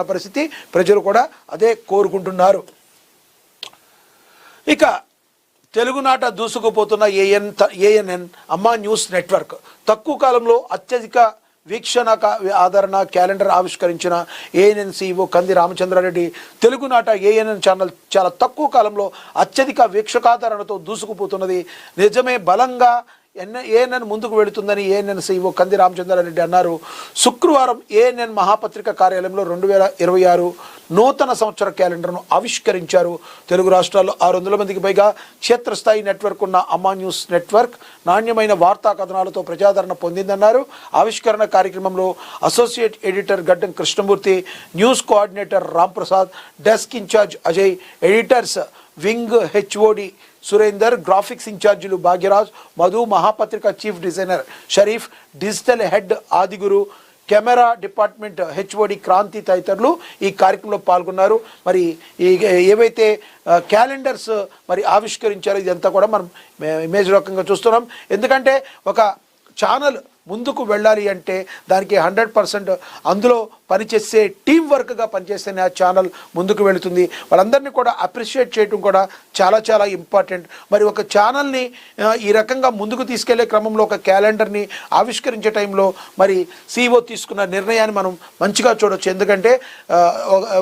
పరిస్థితి, ప్రజలు కూడా అదే కోరుకుంటున్నారు. ఇక తెలుగునాట దూసుకుపోతున్న ఏఎన్ఎన్ అమ్మా న్యూస్ నెట్వర్క్ తక్కువ కాలంలో అత్యధిక వీక్షణ ఆదరణ క్యాలెండర్ ఆవిష్కరించిన ఏఎన్ఎన్ సిఇఓ కంది రామచంద్రారెడ్డి తెలుగునాట ఏఎన్ఎన్ ఛానల్ చాలా తక్కువ కాలంలో అత్యధిక వీక్షకాదరణతో దూసుకుపోతున్నది నిజమే, బలంగా ఏఎన్ఎన్ ముందుకు వెళుతుందని ఏఎన్ఎన్ సిఇఓ కంది రామచంద్రారెడ్డి అన్నారు. శుక్రవారం ఏఎన్ఎన్ మహాపత్రిక కార్యాలయంలో 2026 నూతన సంవత్సర క్యాలెండర్ను ఆవిష్కరించారు. తెలుగు రాష్ట్రాల్లో 600 మందికి పైగా క్షేత్రస్థాయి నెట్వర్క్ ఉన్న అమ్మా న్యూస్ నెట్వర్క్ నాణ్యమైన వార్తా కథనాలతో ప్రజాదరణ పొందిందన్నారు. ఆవిష్కరణ కార్యక్రమంలో associate editor Gaddam Krishnamurthy, news coordinator Ramprasad, desk incharge Ajay, editors wing HOD Surender, graphics ఇన్ఛార్జీలు Bhagyaraj, Madhu, Mahapatrika chief designer Sharif, digital head Adiguru, camera department HOD Kranthi తదితరులు ఈ కార్యక్రమంలో పాల్గొన్నారు. మరి ఏవైతే క్యాలెండర్స్ మరి ఆవిష్కరించారో ఇదంతా కూడా మనం ఇమేజ్ రకంగా చూస్తున్నాం. ఎందుకంటే ఒక ఛానల్ ముందుకు వెళ్ళాలి అంటే దానికి 100% అందులో పనిచేసే టీం వర్క్గా పనిచేస్తేనే ఆ ఛానల్ ముందుకు వెళుతుంది. వాళ్ళందరినీ కూడా అప్రిషియేట్ చేయడం కూడా చాలా చాలా ఇంపార్టెంట్. మరి ఒక ఛానల్ని ఈ రకంగా ముందుకు తీసుకెళ్లే క్రమంలో ఒక క్యాలెండర్ని ఆవిష్కరించే టైంలో మరి సిఇఓ తీసుకున్న నిర్ణయాన్ని మనం మంచిగా చూడొచ్చు. ఎందుకంటే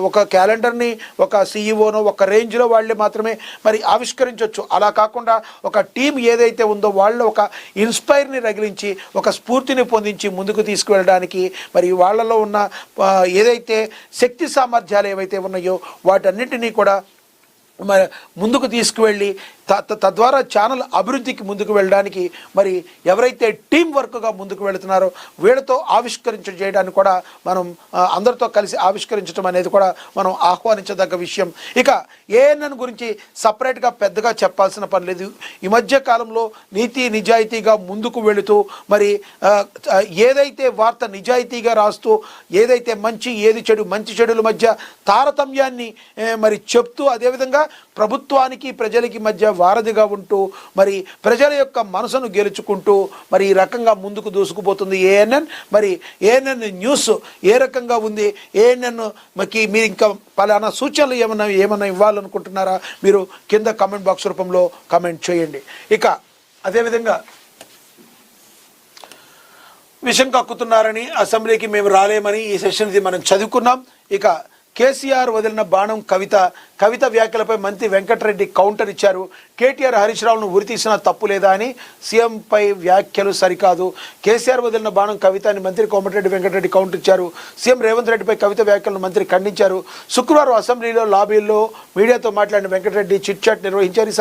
ఒక క్యాలెండర్ని ఒక సిఇఓనో ఒక రేంజ్లో వాళ్ళే మాత్రమే మరి ఆవిష్కరించవచ్చు. అలా కాకుండా ఒక టీం ఏదైతే ఉందో వాళ్ళు ఒక ఇన్స్పైర్ని రగిలించి ఒక స్ఫూర్తిని పొందించి ముందుకు తీసుకువెళ్ళడానికి మరి వాళ్ళలో ఉన్న ఏదైతే శక్తి సామర్థ్యాలు ఏవైతే ఉన్నాయో వాటన్నిటినీ కూడా మరి ముందుకు తీసుకువెళ్ళి తద్వారా ఛానల్ అభివృద్ధికి ముందుకు వెళ్ళడానికి మరి ఎవరైతే టీం వర్క్గా ముందుకు వెళుతున్నారో వీళ్ళతో చేయడానికి కూడా మనం అందరితో కలిసి ఆవిష్కరించడం అనేది కూడా మనం ఆహ్వానించదగ్గ విషయం. ఇక ఏఎన్ఎన్ గురించి సపరేట్గా పెద్దగా చెప్పాల్సిన పని లేదు. ఈ మధ్య కాలంలో నీతి నిజాయితీగా ముందుకు వెళుతూ మరి ఏదైతే వార్త నిజాయితీగా రాస్తూ ఏదైతే మంచి ఏది చెడు మంచి చెడుల మధ్య తారతమ్యాన్ని మరి చెప్తూ అదేవిధంగా ప్రభుత్వానికి ప్రజలకి మధ్య వారధిగా ఉంటూ మరి ప్రజల యొక్క మనసును గెలుచుకుంటూ మరి ఈ రకంగా ముందుకు దూసుకుపోతుంది ఏఎన్ఎన్. మరి ఏఎన్ఎన్ న్యూస్ ఏ రకంగా ఉంది, ఏఎన్ఎన్కి మీరు ఇంకా పలానా సూచనలు ఏమన్నా ఇవ్వాలనుకుంటున్నారా మీరు కింద కామెంట్ బాక్స్ రూపంలో కామెంట్ చేయండి. ఇక అదేవిధంగా విషం కక్కుతున్నారని అసెంబ్లీకి మేము రాలేమని ఈ సెషన్ ఇది మనం చదువుకున్నాం. ఇక కేసీఆర్ వదిలిన బాణం కవిత వ్యాఖ్యలపై మంత్రి వెంకటరెడ్డి కౌంటర్ ఇచ్చారు. కేటీఆర్ హరీష్ రావును ఉరితీసినా తప్పు లేదా అని సీఎంపై వ్యాఖ్యలు సరికాదు. కేసీఆర్ వదిలిన బాణం కవిత అని మంత్రి కోమటిరెడ్డి వెంకటరెడ్డి కౌంటర్ ఇచ్చారు. సీఎం రేవంత్ రెడ్డిపై కవిత వ్యాఖ్యలను మంత్రి ఖండించారు. శుక్రవారం అసెంబ్లీలో లాబీల్లో మీడియాతో మాట్లాడిన వెంకటరెడ్డి చిట్ చాట్ నిర్వహించారు.